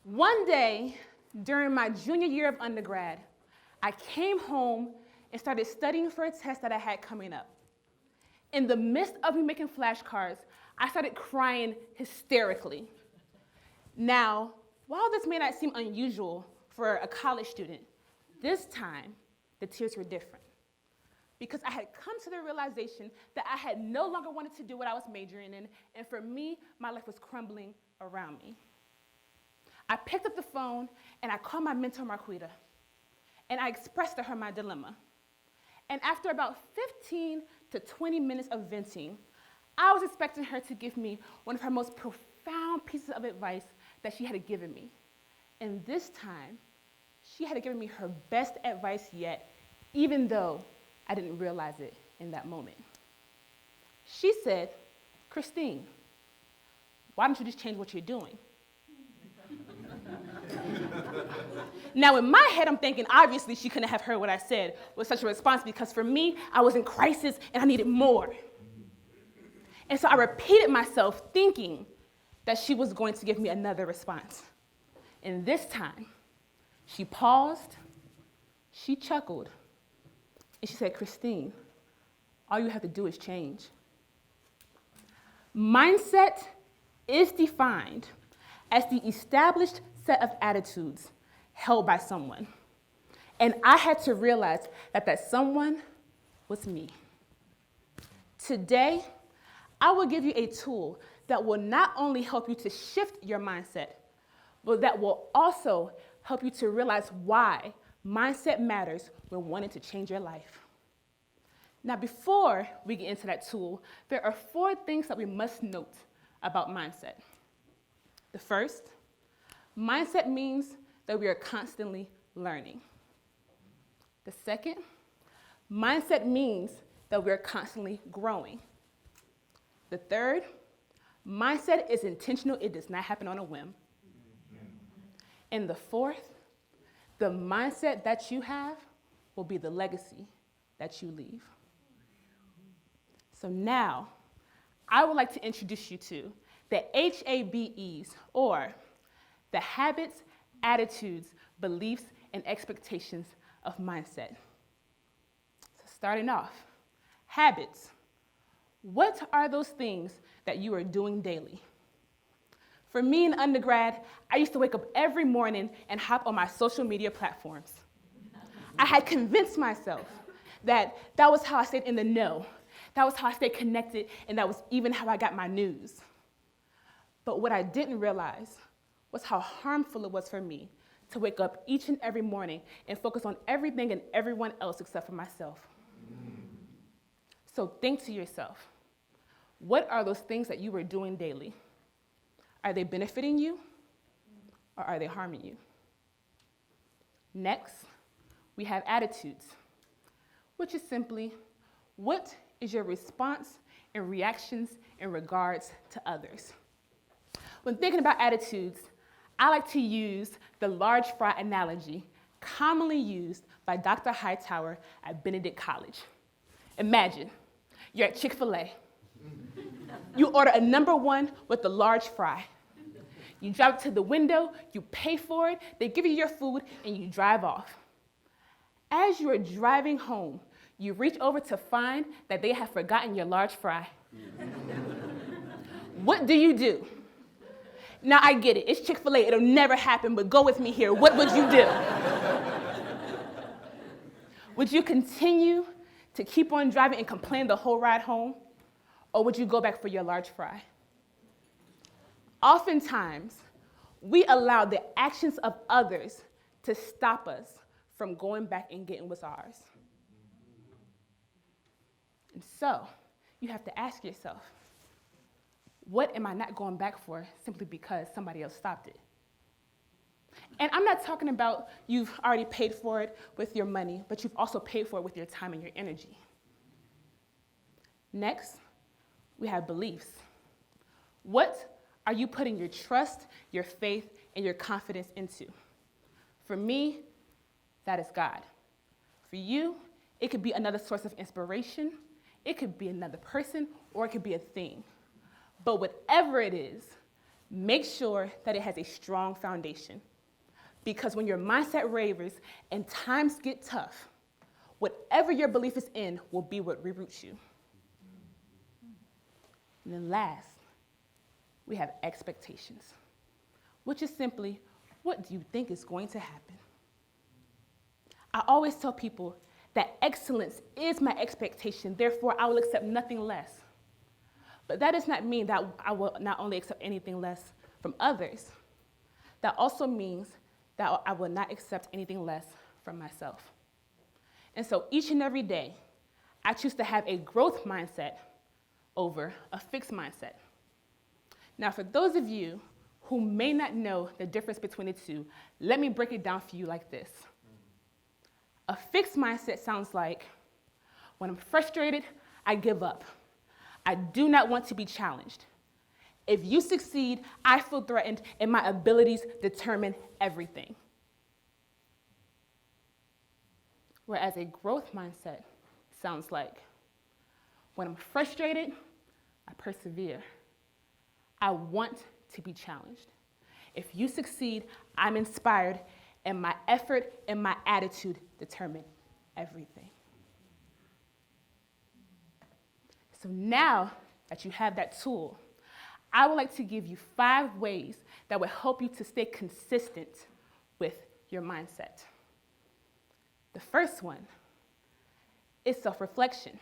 One day, during my junior year of undergrad, I came home and started studying for a test that I had coming up. In the midst of me making flashcards, I started crying hysterically. Now, while this may not seem unusual for a college student, this time the tears were different, because I had come to the realization that I had no longer wanted to do what I was majoring in, and for me, my life was crumbling around me. I picked up the phone and I called my mentor, Marquita, and I expressed to her my dilemma. And after about 15 to 20 minutes of venting, I was expecting her to give me one of her most profound pieces of advice that she had given me. And this time, she had given me her best advice yet, even though I didn't realize it in that moment. She said, "Christine, why don't you just change what you're doing?" Now, in my head, I'm thinking, obviously, she couldn't have heard what I said with such a response, because for me, I was in crisis and I needed more. And so I repeated myself, thinking that she was going to give me another response. And this time, she paused, she chuckled, and she said, "Christine, all you have to do is change." Mindset is defined as the established set of attitudes held by someone. And I had to realize that that someone was me. Today, I will give you a tool that will not only help you to shift your mindset, but that will also help you to realize why mindset matters when wanting to change your life. Now, before we get into that tool, there are 4 things that we must note about mindset. The first, mindset means that we are constantly learning. The second, mindset means that we are constantly growing. The third, mindset is intentional. It does not happen on a whim. And the fourth, the mindset that you have will be the legacy that you leave. So now, I would like to introduce you to the HABEs, or the habits, attitudes, beliefs, and expectations of mindset. So starting off, habits. What are those things that you are doing daily? For me in undergrad, I used to wake up every morning and hop on my social media platforms. I had convinced myself that that was how I stayed in the know, that was how I stayed connected, and that was even how I got my news. But what I didn't realize was how harmful it was for me to wake up each and every morning and focus on everything and everyone else except for myself. So think to yourself, what are those things that you are doing daily? Are they benefiting you, or are they harming you? Next, we have attitudes, which is simply, what is your response and reactions in regards to others? When thinking about attitudes, I like to use the large fry analogy commonly used by Dr. Hightower at Benedict College. Imagine you're at Chick-fil-A. You order a number 1 with the large fry. You drive up to the window, you pay for it, they give you your food, and you drive off. As you are driving home, you reach over to find that they have forgotten your large fry. What do? Now, I get it. It's Chick-fil-A. It'll never happen, but go with me here. What would you do? Would you continue to keep on driving and complain the whole ride home? Or would you go back for your large fry? Oftentimes, we allow the actions of others to stop us from going back and getting what's ours. And so, you have to ask yourself, what am I not going back for simply because somebody else stopped it? And I'm not talking about you've already paid for it with your money, but you've also paid for it with your time and your energy. Next, we have beliefs. What are you putting your trust, your faith, and your confidence into? For me, that is God. For you, it could be another source of inspiration, it could be another person, or it could be a thing. But whatever it is, Make sure that it has a strong foundation, because when your mindset wavers and times get tough, whatever your belief is in will be what reroots you. And then last, we have expectations, which is simply, what do you think is going to happen? I always tell people that excellence is my expectation, therefore I will accept nothing less. But that does not mean that I will not only accept anything less from others, that also means that I will not accept anything less from myself. And so each and every day, I choose to have a growth mindset over a fixed mindset. Now, for those of you who may not know the difference between the two, let me break it down for you like this. A fixed mindset sounds like, when I'm frustrated, I give up. I do not want to be challenged. If you succeed, I feel threatened, and my abilities determine everything. Whereas a growth mindset sounds like, when I'm frustrated, I persevere. I want to be challenged. If you succeed, I'm inspired, and my effort and my attitude determine everything. So now that you have that tool, I would like to give you 5 ways that will help you to stay consistent with your mindset. The first one is self-reflection.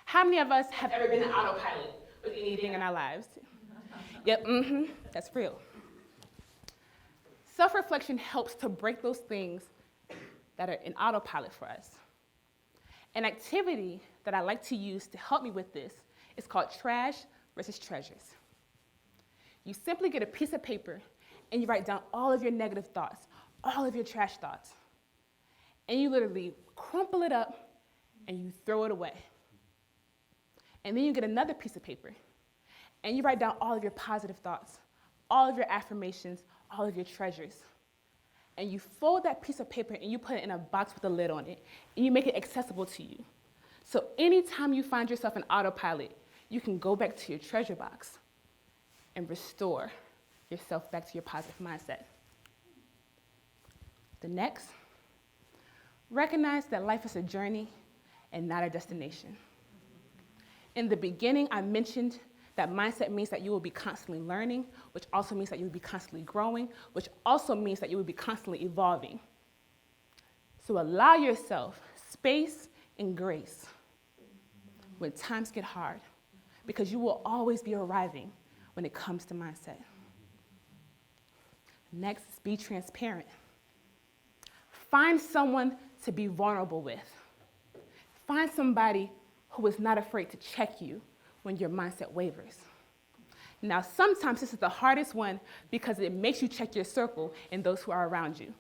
How many of us have ever been an autopilot with anything in our lives? Yep, that's real. Self-reflection helps to break those things that are in autopilot for us. An activity that I like to use to help me with this is called trash versus treasures. You simply get a piece of paper and you write down all of your negative thoughts, all of your trash thoughts, and you literally crumple it up and you throw it away. And then you get another piece of paper and you write down all of your positive thoughts, all of your affirmations, all of your treasures. And you fold that piece of paper and you put it in a box with a lid on it, and you make it accessible to you. So anytime you find yourself in autopilot, you can go back to your treasure box and restore yourself back to your positive mindset. The next, recognize that life is a journey and not a destination. In the beginning, I mentioned that mindset means that you will be constantly learning, which also means that you will be constantly growing, which also means that you will be constantly evolving. So allow yourself space and grace when times get hard, because you will always be arriving when it comes to mindset. Next is be transparent. Find someone to be vulnerable with. Find somebody who is not afraid to check you when your mindset wavers. Now, sometimes this is the hardest one because it makes you check your circle and those who are around you.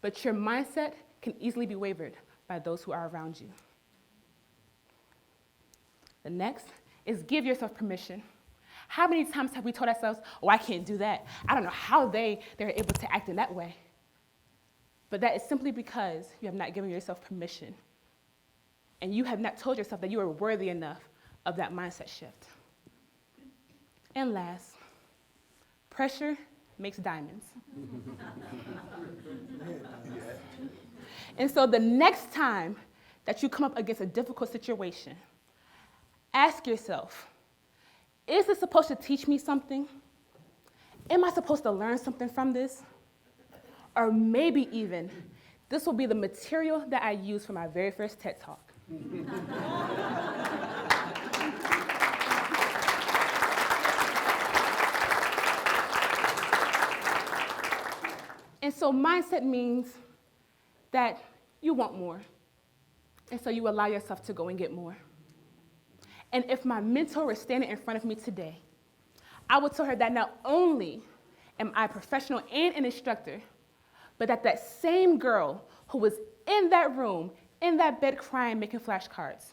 But your mindset can easily be wavered by those who are around you. The next is give yourself permission. How many times have we told ourselves, oh, I can't do that. I don't know how they're able to act in that way. But that is simply because you have not given yourself permission. And you have not told yourself that you are worthy enough of that mindset shift. And last, pressure makes diamonds. And so the next time that you come up against a difficult situation, ask yourself, is this supposed to teach me something? Am I supposed to learn something from this? Or maybe even, this will be the material that I use for my very first TED Talk. And so mindset means that you want more. And so you allow yourself to go and get more. And if my mentor was standing in front of me today, I would tell her that not only am I a professional and an instructor, but that same girl who was in that room, in that bed crying, making flashcards,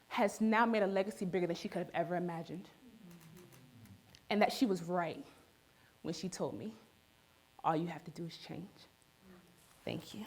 has now made a legacy bigger than she could have ever imagined. And that she was right when she told me, all you have to do is change. Thank you.